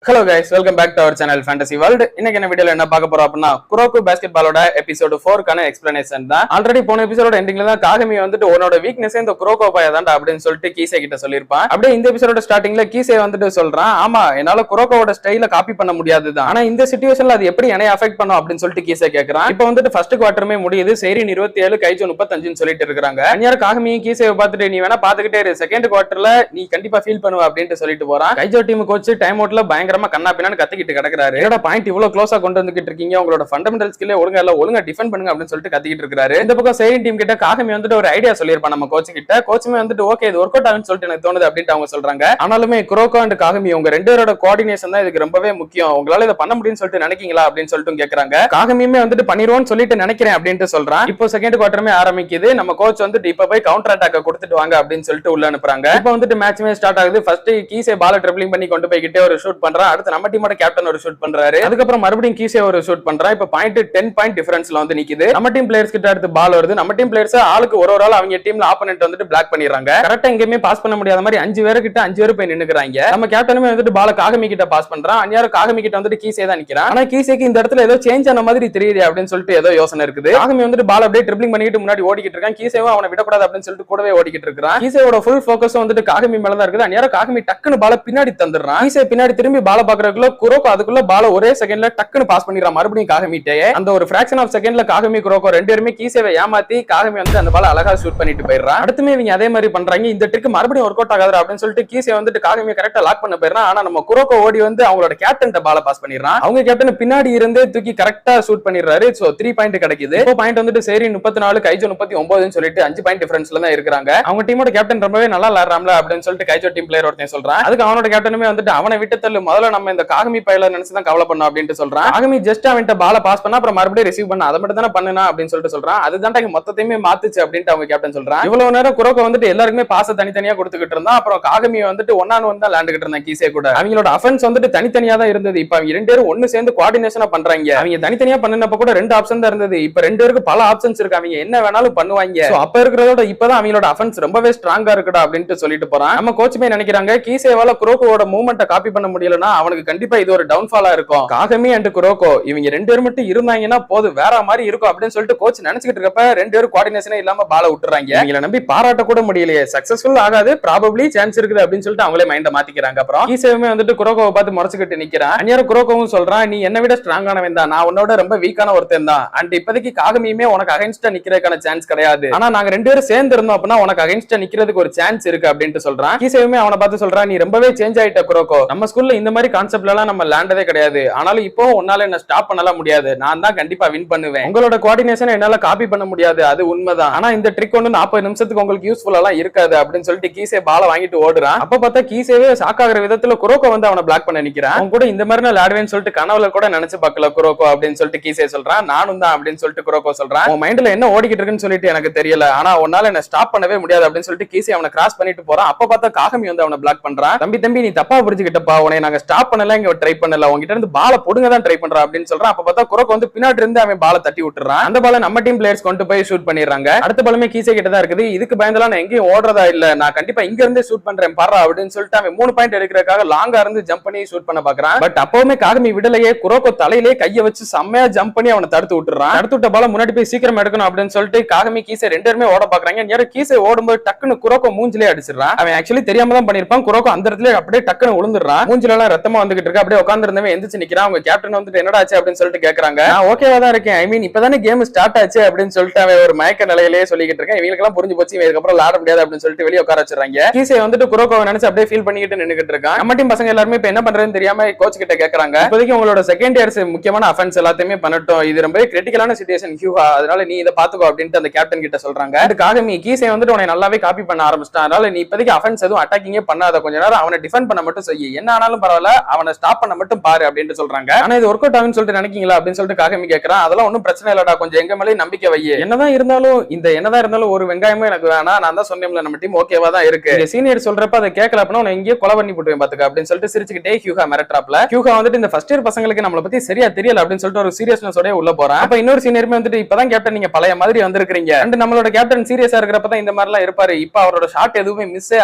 Hello guys, welcome back to our channel Fantasy World. இன்னைக்கு என்ன வீடியோல என்ன பார்க்க போறோம் அப்படினா குரோக்கு பாஸ்கெட்பாலோட எபிசோட் 4 கான எக்ஸ்பிளனேஷன் தான். ஆல்ரெடி போன எபிசோடோட எண்டிங்ல தான் காகமி வந்துட்டு உன்னோட வீக்னஸ் இந்த குரோக்கோ பாயா தான்டா அப்படினு சொல்லிட்டு கீசே கிட்ட சொல்லிருப்பான். அப்படியே இந்த எபிசோடோட ஸ்டார்டிங்ல கீசே வந்துட்டு சொல்றான், ஆமா என்னால குரோக்கோவோட ஸ்டைல காப்பி பண்ண முடியாது தான், ஆனா இந்த சிச்சுவேஷன்ல அது எப்படி என்னைய அஃபெக்ட் பண்ணும் அப்படின்னு சொல்லிட்டு கீசே கேக்குறான். இப்போ வந்துட்டு ஃபர்ஸ்ட் குவார்டருமே முடியுது, சேரின் 27 கைஜோ 35 சொல்லிட்டு இருக்காங்க. அன்யார காகமியும் கீசேவை பார்த்துட்டு நீ வேணா பாத்துக்கிட்டே இரு, செகண்ட் குவார்டர்ல நீ கண்டிப்பா ஃபீல் பண்ணுவ அப்படினு சொல்லிட்டு போறான். கைஜோ டீம் கோச் டைம் அவுட்ல பயங்கரமா கண்ணா பின்னான்னு கத்திக்கிட்டு கிடக்குறாரு. என்னோட பாயிண்ட் இவ்வளவு க்ளோஸா கொண்டு வந்துகிட்டு இருக்கீங்க, உங்களோட ஃபண்டமெண்டல் ஸ்கில்லே ஒழுங்கா டிஃபெண்ட் பண்ணுங்க அப்படின்னு சொல்லிட்டு கத்திக்கிட்டு இருக்காரு. இந்த பக்கம் சேரின் டீம் கிட்ட காகமி வந்துட்டு ஒரு ஐடியா சொல்லிருப்பான் நம்ம கோச் கிட்ட. கோச்சுமே வந்துட்டு ஓகே இது ஒர்க் அவுட் ஆகும்னு சொல்லிட்டு எனக்கு தோணுது அப்படின்னு அவங்க சொல்றாங்க. ஆனாலுமே குரோக்கோ அண்ட் காகமி உங்க ரெண்டு பேரோட கோஆர்டினேஷன் தான் இதுக்கு ரொம்பவே முக்கியம், உங்களால இதை பண்ண முடியும்னு சொல்லிட்டு நினைக்கீங்களா அப்படின்னு சொல்லிட்டு கேக்குறாங்க. காகமியுமே வந்துட்டு பண்ணிடுவோம்னு சொல்லிட்டு நினைக்கிறேன் அப்படின்ட்டு சொல்றான். இப்போ செகண்ட் குவார்டருமே ஆரம்பிக்குது. நம்ம கோச் வந்துட்டு இப்ப போய் கவுண்டர் அட்டாக் கொடுத்துட்டு வாங்க அப்படின்னு சொல்லிட்டு உள்ள அனுப்புறாங்க. இப்போ வந்துட்டு மேட்ச்மே ஸ்டார்ட் ஆகுது. ஃபர்ஸ்ட் கீசே பால ட்ரிபிளிங் பண்ணி கொண்டு போய்கிட்டே ஒரு ஷூட் பண்றான். அடுத்து நம்ம டீமோட கேப்டன் ஒரு ஷூட் பண்றாரு. அதுக்கப்புறம் மறுபடியும் கீசே ஒரு ஷூட் பண்றான். இப்ப பாயிண்ட் 10 பாயிண்ட் டிஃபரன்ஸ்ல வந்து நிக்குது. நம்ம டீம் பிளேயர்ஸ் கிட்ட அடுத்து பால் வருது. நம்ம டீம் பிளேயர்ஸ் ஆளுக்கு ஒரு ஆள் அவங்க டீம்ல ஆப்போனன்ட் வந்துட்டு பிளாக் பண்ணிடுறாங்க. கரெக்டா எங்கேயுமே பாஸ் பண்ண முடியாத மாதிரி 5 பேர் கிட்ட 5 பேர் போய் நின்னுக்குறாங்க. நம்ம கேப்டனுமே வந்துட்டு பால காகமி கிட்ட பாஸ் பண்றான். அன்யாரு காகமி கிட்ட வந்துட்டு கீசே தான் நிக்கிறான். ஆனா கீசேக்கு இந்த இடத்துல ஏதோ சேஞ்ச் ஆன மாதிரி தெரியுது அப்படின்னு சொல்லிட்டு ஏதோ யோசனை இருக்குது. காகமி வந்துட்டு பால் அப்படியே ட்ரிபிளிங் பண்ணிட்டு முன்னாடி ஓடிக்கிட்டு இருக்கான். கீசேவும் அவனை விடக்கூடாது அப்படின்னு சொல்லிட்டு கூடவே ஓடிக்கிட்டு இருக்கான். கீசேவோட ஃபுல் ஃபோக்கஸ் வந்துட்டு காகமி மேல தான் இருக்குது. அன்யாரு காகமி டக்குன்னு பால பின்னாடி தந்துடுறான். கீசே பின்னாடி திரும்பி பால பாக்குறதுக்குள்ள குரோக்கோ அதுக்குள்ள பால ஒரே செகண்ட்ல டக்குன்னு பாஸ் பண்ணிடுறான். மறுபடியும் காகமிட்டே அந்த ஒரு ஃபிராக்ஷன் ஆஃப் செகண்ட்ல காகமி குரோக்கோ ரெண்டு பேருமே கீசேவை ஏமாத்தி காகமி வந்து அந்த பால அழகா ஷூட் பண்ணிட்டு போயிடுறான். அடுத்துமே இவங்க அதே மாதிரி பண்றாங்க. இந்த ட்ரிக் மறுபடியும் ஒர்க் அவுட் ஆகாது அப்படின்னு சொல்லிட்டு கீசே வந்துட்டு காகமியை கரெக்டா லாக் பண்ண போயிடுறான். ஆனா நம்ம குரோக்கோ ஓடி வந்து அவங்களோட கேப்டன் பால பாஸ் பண்ணிடுறான். அவங்க கேப்டன் பின்னாடி இருந்து தூக்கி கரெக்டா ஷூட் பண்ணிடுறாரு. சோ 3 பாயிண்ட் கிடைக்குது. இப்போ பாயிண்ட் வந்துட்டு சேரி 34 கைஜோ 39 சொல்லிட்டு 5 பாயிண்ட் டிஃபரன்ஸ்ல தான் இருக்காங்க. அவங்க டீமோட கேப்டன் ரொம்பவே நல்லா விளையாடுறாம்ல அப்படின்னு சொல்லிட்டு கைஜோ டீம் பிளேயர் ஒருத்தன் சொல்றான். அதுக்கு அவனோட கேப்டனுமே வந்துட்டு அவனை விட்டு தள்ளு, முதல்ல நம்ம இந்த காகமி பையல நினைச்சு தான் கவலை பண்ணோம் அப்படின்னு சொல்றான். காகமி ஜஸ்ட் அவன்ட்ட பால பாஸ் பண்ணா அப்புறம் மறுபடியும் ரிசீவ் பண்ண அதை மட்டும் தானே பண்ணுனா அப்படின்னு சொல்லிட்டு சொல்றான். அதுதான் மொத்தத்தையுமே மாத்துச்சு அப்படின்ட்டு அவங்க கேப்டன் சொல்றான். இவ்வளவு நேரம் குரோக்கோ வந்துட்டு எல்லாருக்குமே பாச தனித்தனியா கொடுத்துக்கிட்டு இருந்தா, அப்புறம் காகமி வந்துட்டு ஒன் தான் லேண்டுகிட்டு இருந்தா கீசே கூட. அவங்களோட அஃபென்ஸ் வந்துட்டு தனித்தனியா தான் இருந்தது. இப்ப அவங்க ரெண்டு பேரும் ஒன்னு சேர்ந்து கோஆர்டினேஷனா பண்றாங்க. அவங்க தனித்தனியா பண்ணினப்ப கூட 2 ஆப்ஷன் தான் இருந்தது. இப்ப ரெண்டு பேருக்கு பல ஆப்ஷன்ஸ் இருக்கு, அவங்க என்ன வேணாலும் பண்ணுவாங்க. அப்ப இருக்கிறதோட இப்பதான் அவங்களோட அஃபென்ஸ் ரொம்பவே ஸ்ட்ராங்கா இருக்குடா அப்படின்ட்டு சொல்லிட்டு போறான். நம்ம கோச்சுமே நினைக்கிறாங்க கீசேவால குரோக்கோவோட மூவ்மெண்ட்டை காப்பி பண்ண முடியலன்னா அவனுக்கு கண்டிப்பா இது ஒரு டவுன்ஃபாலா இருக்கும். காகமி அண்ட் குரோக்கோ இவங்க ரெண்டு பேரும் மட்டும் இருந்தாங்கன்னா போது வேற மாதிரி இருக்கும் அப்படின்னு சொல்லிட்டு கோச் நினைச்சுக்கிட்டு இருக்கப்ப ரெண்டு பேரும் கோஆர்டினேஷனே இல்லாம பால விட்டுறாங்க. இவங்களை நம்பி பாராட்ட கூட முடியலையே, சக்சஸ்ஃபுல் ஆகாது, ப்ராபபிலி சான்ஸ் இருக்குது அப்படின்னு சொல்லிட்டு அவங்களே மைண்ட மாத்திக்கிறாங்க. அப்புறம் கீசேவுமே வந்துட்டு குரோக்கோவை பார்த்து முறைச்சுக்கிட்டு நிக்கிறான். அன்யார குரோக்கோவும் சொல்றான், நீ என்னை விட ஸ்ட்ராங்கானவன் தான், நான் உன்னோட ரொம்ப வீக்கான ஒருத்தன் தான், அண்ட் இப்போதைக்கு காகமியுமே உனக்கு அகைன்ஸ்டா நிக்கிறதுக்கான சான்ஸ் கிடையாது, ஆனா நாங்க ரெண்டு பேரும் சேர்ந்து இருந்தோம் அப்படின்னா உனக்கு அகைன்ஸ்டா நிக்கிறதுக்கு ஒரு சான்ஸ் இருக்கு அப்படின்னு சொல்றான். கீசேவுமே அவனை பார்த்து சொல்றான், நீ ரொம்பவே சேஞ்ச் ஆயிட்ட குரோக்கோ, நம்ம ஸ்கூல்ல இந்த மாதிரி கான்செப்ட்ல எல்லாம் நம்ம லேண்டதே கிடையாது, ஆனாலும் இப்போ உன்னால என்ன ஸ்டாப் பண்ணலாம் முடியாது, நான் தான் கண்டிப்பா வின் பண்ணுவேன், உங்களோட கோஆர்டினேஷன் என்னால காப்பி பண்ண முடியாது, அது உண்மைதான், ஆனா இந்த ட்ரிக் ஒன்று 40 நிமிஷத்துக்கு உங்களுக்கு யூஸ்ஃபுல்லா எல்லாம் இருக்காது அப்படின்னு சொல்லிட்டு கீசே பால வாங்கிட்டு ஓடுறான். அப்ப பார்த்தா கீசேவே ஷாக் ஆகுற விதத்துல குரோக்கோ வந்து அவனை பிளாக் பண்ண நிக்கிறான். அவன் கூட இந்த மாதிரி நான் விளையாடுவேன்னு சொல்லிட்டு கனவுல கூட நினைச்சு பார்க்கல குரோக்கோ அப்படின்னு சொல்லிட்டு கீசே சொல்றான். நானும் தான் அப்படின்னு சொல்லிட்டு குரோக்கோ சொல்றான். உன் மைண்ட்ல என்ன ஓடிக்கிட்டு இருக்குன்னு சொல்லிட்டு எனக்கு தெரியல, ஆனா உன்னால என்ன ஸ்டாப் பண்ணவே முடியாது அப்படின்னு சொல்லிட்டு கீசே அவனை கிராஸ் பண்ணிட்டு போறான். அப்ப பார்த்தா காகமி வந்து அவனை பிளாக் பண்றான். தம்பி நீ தப்பா புரிஞ்சுக்கிட்டப்பா, உன்னை நாங்க ஸ்டாப் பண்ணல, இங்க ட்ரை பண்ணல, உங்ககிட்ட இருந்து பால பொடுங்க தான் ட்ரை பண்றான் அப்படின்னு சொல்றான். அப்ப பார்த்தா குரோக்கோ வந்து பின்னாடி இருந்து அவன் பால தட்டி விட்டுறான். அந்த பால நம்ம டீம் பிளேயர்ஸ் கொண்டு போய் ஷூட் பண்ணிடுறாங்க. அடுத்த பாலுமே கீசே கிட்ட தான் இருக்குது. இதுக்கு பயந்தெல்லாம் நான் எங்கேயும் ஓடுறதா இல்ல, நான் கண்டிப்பா இங்க இருந்து ஷூட் பண்றேன் பாரு அப்படின்னு சொல்லிட்டு அவன் 3 பாயிண்ட் எடுக்கிறதுக்காக லாங்கா இருந்து ஜம்ப் பண்ணி ஷூட் பண்ண பாக்குறான். பட் அப்பவுமே காகமி விடலையே, குரோக்கோ தலையிலே கைய வச்சு செம்மையா ஜம்ப் பண்ணி அவனை தடுத்து விட்டுறான். தடுத்து விட்ட பால முன்னாடி போய் சீக்கிரம் எடுக்கணும் அப்படின்னு சொல்லிட்டு காகமி கீசே ரெண்டு பேருமே ஓட பாக்குறாங்க. நேரம் கீசே ஓடும்போது டக்குன்னு குரோக்கோ மூஞ்சிலே அடிச்சிடறான். அவன் ஆக்சுவலி தெரியாம தான் பண்ணிருப்பான். குரோக்கோ அந்த இடத்துல அப்படியே டக்குன்னு விழுந்துடுறான். மூஞ்சில எல்லாம் ரத்தமா வந்துகிட்டு இருக்கு. அப்படியே உட்கார்ந்து இருந்தவன் எந்திரிச்சு நிக்கிறான். அவங்க கேப்டன் வந்துட்டு என்னடா ஆச்சு அப்படின்னு சொல்லிட்டு கேக்குறாங்க. நான் ஓகேவா தான் இருக்கேன், ஐ மீன் இப்பதானே கேம் ஸ்டார்ட் ஆச்சு அப்படின்னு சொல்லிட்டு அவன் ஒரு மயக்க நிலையிலேயே சொல்லிக்கிட்டு இருக்கேன். இவங்களுக்கு எல்லாம் புரிஞ்சு போச்சு, இதுக்கப்புறம் விளையாட முடியாது அப்படின்னு சொல்லிட்டு வெளியே உட்கார வச்சிடறாங்க. கீசே வந்துட்டு குரோக்கோவை நினைச்சு அப்படியே ஃபீல் பண்ணிக்கிட்டு நின்னுகிட்டு இருக்கான். நம்ம டீம் பசங்க எல்லாருமே இப்ப என்ன பண்றதுன்னு தெரியாம கோச் கிட்ட கேக்குறாங்க. இப்போதைக்கு உங்களோட செகண்ட் இயர்ஸ் முக்கியமான அஃபென்ஸ் எல்லாத்தையுமே பண்ணட்டும், இது ரொம்ப கிரிட்டிக்கலான சிச்சுவேஷன் ஹியூஹா, அதனால நீ இதை பாத்துக்கோ அப்படின்ட்டு அந்த கேப்டன் கிட்ட சொல்றாங்க. காகமி கீசே வந்துட்டு உன்னை நல்லாவே காப்பி பண்ண ஆரம்பிச்சிட்டான், அதனால நீ இப்போதைக்கு அஃபென்ஸ் எதுவும் அட்டாக்கிங்கே பண்ணாத, கொஞ்ச நேரம் அவனை டிஃபெண்ட் பண்ண மட்டும் செய்ய, என்ன ஆனாலும் பரவாயில்ல அவனை ஸ்டாப் பண்ண மட்டும் பாரு அப்படின்னு சொல்றாங்க. ஆனா இது ஒர்க் அவுட் ஆகும்னு சொல்லிட்டு நினைக்கீங்களா அப்படின்னு சொல்லிட்டு காகமி கேக்குறான். அதெல்லாம் ஒன்னும் பிரச்சனை இல்லடா, கொஞ்சம் எங்க மேலே நம்பிக்கை வை, என்னதான் இருந்தாலும் ஒரு வெங்காயமும் எனக்கு வேணாம், நான் தான் சொன்னேன்ல நம்ம டீம் ஓகேவா தான் இருக்கு, சீனியர் சொல்றப்ப அதை கேட்கல அப்படின்னா உன்னை எங்கேயோ கொலை பண்ணி போட்டுவேன் பாத்துக்க அப்படின்னு சொல்லிட்டு சிரிச்சுக்கிட்டே ஹியூஹா மிரட்றாப்ல. ஹியூஹா வந்துட்டு இந்த ஃபர்ஸ்ட் இயர் பசங்களுக்கு நம்மளை பத்தி சரியா தெரியல அப்படின்னு சொல்லிட்டு ஒரு சீரியஸ்னஸோட உள்ள போறான். அப்ப இன்னொரு சீனியருமே வந்துட்டு இப்பதான் கேப்டன் நீங்க பழைய மாதிரி வந்திருக்கீங்க, அண்ட் நம்மளோட கேப்டன் சீரியஸா இருக்கிறப்பதான் இந்த மாதிரி எல்லாம் இருப்பாரு, இப்ப அவரோட ஷாட் எதுவுமே மிஸ்ஸே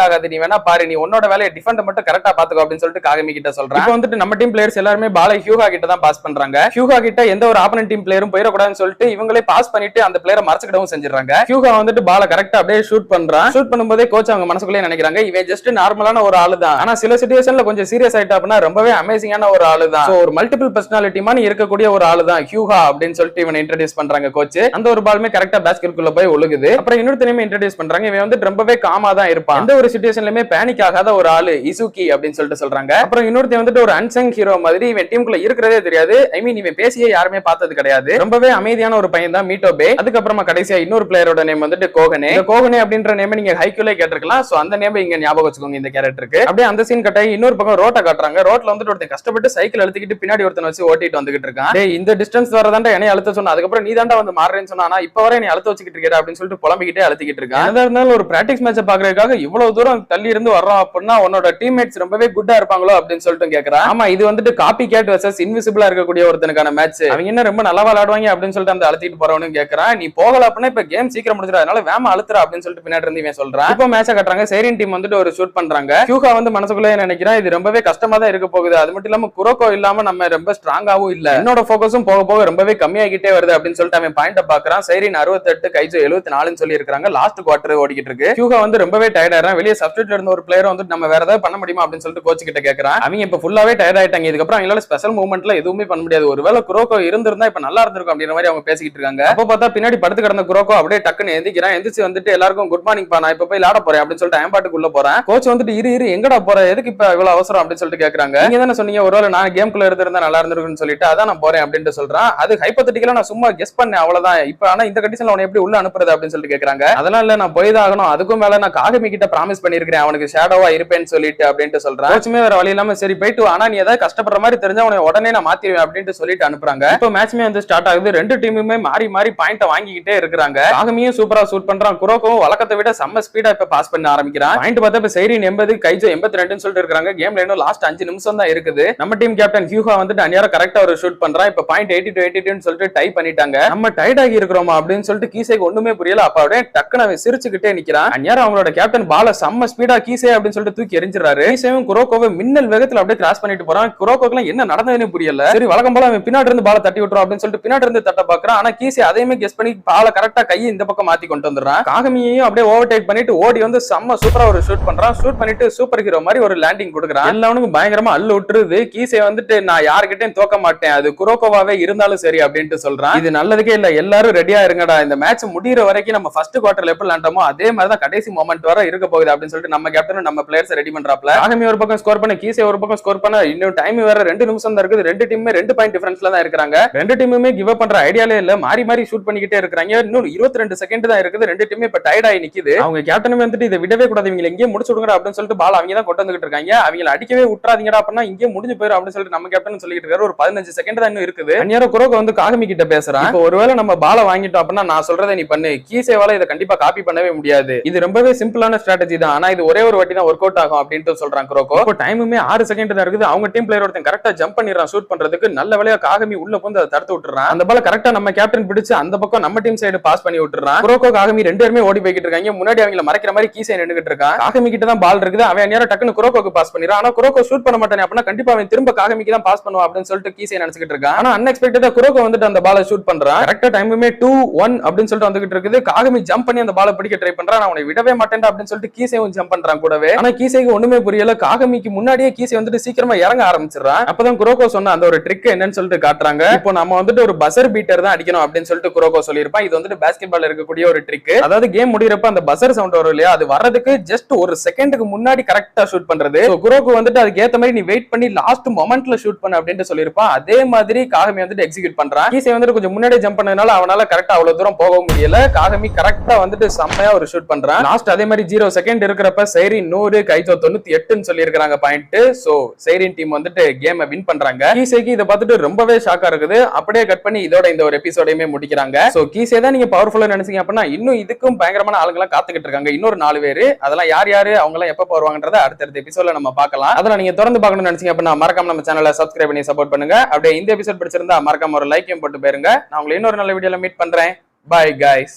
ஆகாது, நீ வேணா பாரு, நீ உன்னோட வேலையை டிஃபெண்ட் மட்டும் கரெக்டா பாத்துக்கோ அப்படின்னு சொல்லிட்டு காகமி கிட்ட சொல்றேன். இப்போ வந்துட்டு நம்ம டீம் பிளேயர்ஸ் எல்லாருமே பாலை ஹியூகா கிட்ட தான் பாஸ் பண்றாங்க. ஹியூகா கிட்ட எந்த ஒரு ஆப்போனன்ட் டீம் பிளேயரும் போயிடக்கூடாதுன்னு சொல்லிட்டு இவங்களே பாஸ் பண்ணிட்டு அந்த பிளேயரை மறைச்சிக்கிடவும் செஞ்சிடறாங்க. ஹியூகா வந்துட்டு பாலை கரெக்டா அப்படியே ஷூட் பண்றான். ஷூட் பண்ணும்போதே கோச் அவங்க மனசுக்குள்ளே நினைக்கிறாங்க இவன் ஜஸ்ட் நார்மலான ஒரு ஆளு தான், ஆனா சில சிச்சுவேஷன்ல கொஞ்சம் சீரியஸ் ஆயிட்டா அப்படின்னா ரொம்பவே அமேசிங்கான ஒரு ஆளு தான், ஒரு மல்டிபிள் பர்சனாலிட்டி மாதிரி இருக்கக்கூடிய ஒரு ஆளு தான் ஹியூகா அப்படின்னு சொல்லிட்டு இவனை இன்ட்ரோடியூஸ் பண்றாங்க கோச். அந்த ஒரு பாலுமே கரெக்டா பேஸ்கெட்டுக்குள்ள போய் ஒழுகுது. அப்புறம் இன்னொருத்தனையுமே இன்ட்ரோடியூஸ் பண்றாங்க. இவன் வந்து ரொம்பவே காமா தான் இருப்பான், எந்த ஒரு சிச்சுவேஷன்லயுமே பேனிக் ஆகாத ஒரு ஆளு இசுகி அப்படின்னு சொல்லிட்டு சொல்றாங்க. அப்புறம் இன்னொருத்தன் வந்துட்டு ஒரு அன்சங் ஹீரோ மாதிரி இவன் டீமுக்குள்ள இருக்கிறதே தெரியாது. ஐ மீன் இவன் பேசியே யாருமே பார்த்தது கிடையாது, ரொம்பவே அமைதியான ஒரு பையன் தான் மீட்டோபே. அதுக்கப்புறமா கடைசியா இன்னொரு பிளேயரோட நேம் வந்துட்டு கோகனே. இந்த கோகனே அப்படின்ற நேம் நீங்க ஹைக்குலே கேட்டிருக்கலாம். சோ அந்த நேம் இங்க ஞாபகம் வச்சுக்கோங்க இந்த கேரக்டருக்கு. அப்படியே அந்த சீன் கட்டாயி இன்னொரு பக்கம் ரோட்டை காட்டுறாங்க. ரோட்ல வந்துட்டு ஒருத்தன் கஷ்டப்பட்டு சைக்கிள் அழுத்திக்கிட்டு பின்னாடி ஒருத்தன் வச்சு ஓட்டிட்டு வந்துகிட்டு இருக்கான். டேய் இந்த டிஸ்டன்ஸ் வரதாண்டா என்னை அழுத்த சொன்னா, அதுக்கப்புறம் நீ தாண்டா வந்து மாறுறேன்னு சொன்னா, இப்ப வரை நீ அழுத்த வச்சுக்கிட்டு இருக்கா அப்படின்னு சொல்லிட்டு புலம்பிக்கிட்டே அழுத்திக்கிட்டு இருக்கான். எதா இருந்தாலும் ஒரு பிராக்டிஸ் மேட்சை பாக்குறதுக்காக இவ்வளவு தூரம் தள்ளி இருந்து வர்றோம் அப்படின்னா உன்னோட டீம்மேட்ஸ் ரொம்பவே குட்டா இருப்பாங்களோ அப்படின்னு சொல்லிட்டு கேக்குறான். ஆமா இது வந்துட்டு காப்பி கேட் வெர்சஸ் இன்விசிபிளா இருக்கக்கூடிய ஒருத்தனுக்கான மேட்ச், அவங்க என்ன ரொம்ப நல்லா விளையாடுவாங்க அப்படின்னு சொல்லிட்டு அந்த அழுத்திட்டு போறவனு கேக்குறான். நீ போகல அப்படின்னா இப்ப கேம் சீக்கிரம் முடிஞ்சிடும், அதனால வேமா அழுத்துற அப்படின்னு சொல்லிட்டு பின்னாடி இருந்து இவன் சொல்றான். இப்போ மேட்சை கட்டுறாங்க. சேரின் டீம் வந்துட்டு ஒரு ஷூட் பண்றாங்க. ஹியூகா வந்து மனசுக்குள்ளே நினைக்கிறான் இது ரொம்பவே கஷ்டமா தான் இருக்க போகுது, அது மட்டும் இல்லாம குரோக்கோ இல்லாம நம்ம ரொம்ப ஸ்ட்ராங்காவும் இல்ல, என்னோட போக்கஸும் போக போக ரொம்பவே கம்மியாகிட்டே வருது அப்படின்னு சொல்லிட்டு அவன் பாயிண்ட பாக்குறான். சேரின் 68 கைஜோ 74 சொல்லி இருக்காங்க. லாஸ்ட் குவார்டர் ஓடிக்கிட்டு இருக்கு. ஹியூகா வந்து ரொம்பவே டயர்ட் ஆயிடுறான். வெளியே சப்ஸ்டிட்யூட்ல இருந்த ஒரு பிளேயர் வந்து நம்ம வேற ஏதாவது பண்ண முடியுமா அப்படின்னு சொல்லிட்டு கோச் கிட்ட கேக்குறான். அவங்க இப்ப ஃபுல்லாவே டயர்ட் ஆயிட்டாங்க, இதுக்கப்புறம் அவங்களால ஸ்பெஷல் மூவ்மெண்ட்ல எதுவுமே பண்ண முடியாது, ஒருவேளை குரோக்கோ இருந்திருந்தா இப்ப நல்லா இருந்திருக்கும் அப்படின்ற மாதிரி அவங்க பேசிக்கிட்டு இருக்காங்க. அப்ப பார்த்தா பின்னாடி படுத்து கிடந்த குரோக்கோ அப்படியே டக்குன்னு எந்திக்கிறான். எந்திரிச்சு வந்துட்டு எல்லாருக்கும் குட் மார்னிங் பா, நான் இப்ப போய் விளையாட போறேன் அப்படின்னு சொல்லிட்டு அயன்பாட்டுக்குள்ள போறேன். கோச் வந்துட்டு இரு எங்கடா போற, எதுக்கு இப்ப இவ்வளவு அவசரம் அப்படின்னு சொல்லிட்டு கேக்குறாங்க. நீங்க தானே சொன்னீங்க ஒருவேளை நான் கேம்குள்ள இருந்திருந்தா நல்லா இருந்திருக்குன்னு சொல்லிட்டு அதான் நான் போறேன் அப்படின்னு சொல்றான். அது ஹைப்போதெட்டிக்கலா நான் சும்மா கெஸ் பண்ணேன் அவ்வளவுதான், இப்ப ஆனா இந்த கண்டிஷன்ல அவனை எப்படி உள்ள அனுப்புறது அப்படின்னு சொல்லிட்டு கேக்குறாங்க. அதெல்லாம் இல்ல நான் போய் தான் ஆகணும், அதுக்கும் மேல நான் காகமி கிட்ட ப்ராமிஸ் பண்ணிருக்கேன் அவனுக்கு ஷேடோவா இருப்பேன்னு சொல்லிட்டு அப்படின்னு சொல்றான். கோச்சுமே வேற வழி இல்லாம சரி போயிட்டு ஆனா நீ ஏதாவது கஷ்டப்படுற மாதிரி தெரிஞ்சா உன்னை உடனே நான் மாத்திடுவேன் அப்படின்னு சொல்லிட்டு அனுப்புறாங்க. இப்போ மேட்ச்மே வந்து ஸ்டார்ட் ஆகுது. ரெண்டு டீமுமே மாறி மாறி பாயிண்ட் வாங்கிக்கிட்டே இருக்காங்க. காகமியும் சூப்பரா ஷூட் பண்றான், குரோக்கும் வழக்கத்தை விட செம்ம ஸ்பீடா இப்ப பாஸ் பண்ண ஆரம்பிக்கிறான். பாயிண்ட் பார்த்தா இப்ப சைரின் 80 கைஜோ 82 சொல்லிட்டு இருக்காங்க. கேம்ல இன்னும் லாஸ்ட் 5 நிமிஷம் தான் இருக்குது. நம்ம டீம் கேப்டன் ஹியூகா வந்துட்டு அந்நேரம் கரெக்டா ஒரு ஷூட் பண்றான். இப்ப பாயிண்ட் 82 சொல்லிட்டு டை பண்ணிட்டாங்க. நம்ம டைட் ஆகி இருக்கிறோமா அப்படின்னு சொல்லிட்டு கீசேக்கு ஒண்ணுமே புரியல. அப்ப அப்படியே டக்குன்னு அவன் சிரிச்சுக்கிட்டே நிக்கிறான். அந்நேரம் அவங்களோட கேப்டன் பால செம்ம ஸ்பீடா கீசே அப்படின்னு சொல்லிட்டு தூக்கி எரிஞ்சிடறாரு. கீசேவும் குரோக்கோவை மின்னல் வேகத்துல அப்படியே கிராஸ் பண்ணிட்டு போறான். குரோக்கோக்கு என்ன நடந்ததுன்னு புரியல. சரி வழக்கம் போல அவன் பின்னாடி இருந்து பால தட்டி விட்டுறோம் அப்படின்னு சொல்லிட்டு பின்னாடி இருந்து தட்ட பாக்குறான். ஆனா கீசே அதையுமே கெஸ் பண்ணி பால கரெக்டா கையை இந்த பக்கம் மாத்தி கொண்டு வந்துடுறான். காகமியையும் அப்படியே ஓவர்டேக் பண்ணிட்டு ஓடி வந்து செம்ம சூப்பரா ஒரு ஷூட் பண்றான். ஷூட் பண்ணிட்டு சூப்பர் ஹீரோ மாதிரி ஒரு லேண்டிங் கொடுக்குறான். எல்லாவனுக்கும் பயங்கரமா அள்ளு விட்டுருது. கீசே வந்துட்டு நான் யாருக்கிட்டையும் தோக்க மாட்டேன், அது குரோக்கோவாவே இருந்தாலும் சரி அப்படின்ட்டு சொல்றான். இது நல்லதுக்கே இல்ல, எல்லாரும் ரெடியா இருங்கடா, இந்த மேட்ச் முடிகிற வரைக்கும் நம்ம ஃபர்ஸ்ட் குவார்டர்ல எப்படி விளையாண்டோமோ அதே மாதிரி தான் கடைசி மொமெண்ட் வர இருக்க போகுது அப்படின்னு சொல்லிட்டு நம்ம கேப்டன் நம்ம பிளேயர்ஸ் ரெடி பண்றாப்ல. காகமி ஒரு பக்கம் ஸ்கோர் பண்ண, கீசே ஒரு பக்கம் ஸ்கோர் பண்ண, இன்னும் டைம் வேற 2 நிமிஷம் தான் இருக்குது. ரெண்டு டீமுமே 2 பாயிண்ட் டிஃபரன்ஸ்ல தான் இருக்காங்க. ரெண்டு டீமுமே கிவ் அப் பண்ற ஐடியாலே இல்ல, மாறி மாறி ஷூட் பண்ணிக்கிட்டே இருக்காங்க. இன்னும் 22 செகண்ட் தான் இருக்குது. ரெண்டு டீமுமே இப்ப டயர்ட் ஆகி நிக்குது. அவங்க கேப்டனுமே வந்துட்டு இதை விடவே கூடாது, இவங்க எங்கேயும் முடிச்சு விடுங்க அப்படின்னு சொல்லிட்டு பால் அவங்க தான் கொண்டு வந்துட்டு இருக்காங்க. அவங்களை அடிக்கவே விட்டுறாதீங்கடா அப்படின்னா இங்கே முடிஞ்சு போயிடும் அப்படின்னு சொல்லிட்டு நம்ம கேப்டன் சொல்லிட்டு இருக்காரு. ஒரு 15 செகண்ட் தான் இன்னும் இருக்குது. அந்நேரம் குரோக்கோ வந்து காகமி கிட்ட பேசுறான். இப்போ ஒருவேளை நம்ம பால வாங்கிட்டோம் அப்படின்னா நான் சொல்றதை நீ பண்ணு, கீசேவால இதை கண்டிப்பா காப்பி பண்ணவே முடியாது, இது ரொம்பவே சிம்பிளான ஸ்ட்ராட்டஜி தான், ஆனா இது ஒரே ஒரு வாட்டி தான் ஒர்க் அவுட் ஆகும் அப்படின்ட்டு சொல்றான் குரோக்கோ. இப்போ டைமுமே 6 செகண்ட் தான் இருக்குது. அவங்க டீம் பிளேயர் ஒருத்தன் கரெக்டா ஜம்ப் பண்ணிடுறான் ஷூட் பண்றதுக்கு. நல்ல வேலையா காகமி உள்ள வந்து அதை தடுத்து விட்டுறான். அந்த பால கரெக்டா நம்ம கேப்டன் பிடிச்சு அந்த பக்கம் நம்ம டீம் சைடு பாஸ் பண்ணி விட்டுறான். குரோக்கோ காகமி 2 பேருமே ஓடி போய்கிட்டு இருக்காங்க. முன்னாடி அவங்கள மறைக்கிற மாதிரி கீசே நின்னுகிட்டு இருக்கான். காகமி கிட்ட தான் பால் இருக்குது. அவன் நேரம் டக்குன்னு குரோக்கோக்கு பாஸ் பண்ணிடுறான். ஆனா குரோக்கோ ஷூட் பண்ண மாட்டானே அப்படின்னா கண்டிப்பா அவன் திரும்ப காகமிக்கு தான் பாஸ் பண்ணுவான் அப்படின்னு சொல்லிட்டு கீசே நினைச்சிட்டு இருக்கான். ஆனா அன்எக்ஸ்பெக்டடா குரோக்கோ வந்துட்டு அந்த பாலை ஷூட் பண்றான். கரெக்டா டைமுமே 2-1 அப்படின்னு சொல்லிட்டு வந்துகிட்டு இருக்குது. காகமி ஜம்ப் பண்ணி அந்த பாலை பிடிக்க ட்ரை பண்றான். அவனை விடவே மாட்டேன் அப்படின்னு சொல்லிட்டு கீசேவும் ஜம்ப் பண்றான் கூடவே. ஆனா கீசேக்கு ஒண்ணுமே புரியல. காகமிக்கு முன்னாடியே கீசே வந்துட்டு சீக்கிரமா இறங்க ஆரம்பிச்சிடறான். அப்பதான் குரோக்கோ சொன்ன அந்த ஒரு ட்ரிக் என்னன்னு சொல்லிட்டு காட்டுறாங்க. இப்போ நம்ம வந்துட்டு ஒரு பசர் பீட்டர் தான் அடிக்கணும் அப்படின்னு சொல்லிட்டு குரோக்கோ சொல்லியிருப்பான். இது வந்துட்டு பாஸ்கெட் பால் இருக்கக்கூடிய ஒரு ட்ரிக். அதாவது கேம் முடியறப்ப அந்த பசர் சவுண்ட் வரும் இல்லையா, அது வர்றதுக்கு ஜஸ்ட் ஒரு செகண்டுக்கு முன்னாடி கரெக்டா ஷூட் பண்றது. குரோக்கோ வந்துட்டு அதுக்கு ஏத்த மாதிரி நீ வெயிட் பண்ணி லாஸ்ட் மொமெண்ட்ல ஷூட் பண்ண அப்படின்னு சொல்லியிருப்பான். அதே மாதிரி காகமி வந்துட்டு எக்ஸிக்யூட் பண்றான். கீசே வந்துட்டு கொஞ்சம் முன்னாடி ஜம்ப் பண்ணதுனால அவனால கரெக்டா அவ்வளவு தூரம் போக முடியல. காகமி கரெக்டா வந்துட்டு செம்மையா ஒரு ஷூட் பண்றான். லாஸ்ட் அதே மாதிரி 0 செகண்ட் இருக்கிறப்ப சைரின் 100 கைஜோ 98 சொல்லி இருக்காங்க பாயிண்ட். சோ சைரின் டீம் வந்துட்டு கேம் வின் பண்றாங்க. கீசேக்கு இதை பார்த்துட்டு ரொம்பவே ஷாக்கா இருக்குது. அப்படியே கட் பண்ணி இதோட இந்த ஒரு எபிசோடையுமே முடிக்கிறாங்க. சோ கீசே தான் நீங்க பவர்ஃபுல்லா நினைச்சீங்க அப்படின்னா இன்னும் இதுக்கும் பயங்கரமான ஆளுங்களா காத்துக்கிட்டு இருக்காங்க. இன்னொரு 4 பேரு. அதெல்லாம் யார் யாரு அவங்க எல்லாம் எப்ப வருவாங்கன்றத அடுத்த எபிசோட்ல நம்ம பார்க்கலாம். அதெல்லாம் நீங்க தொடர்ந்து பார்க்கணும்னு நினைச்சீங்க அப்படின்னா மறக்காம நம்ம சேனலை சப்ஸ்கிரைப் பண்ணி சப்போர்ட் பண்ணுங்க. அப்படியே இந்த எபிசோட் பிடிச்சிருந்தா மறக்காம ஒரு லைக்கையும் போட்டு போயிருங்க. நான் உங்களை இன்னொரு நல்ல வீடியோல மீட் பண்றேன். Bye guys.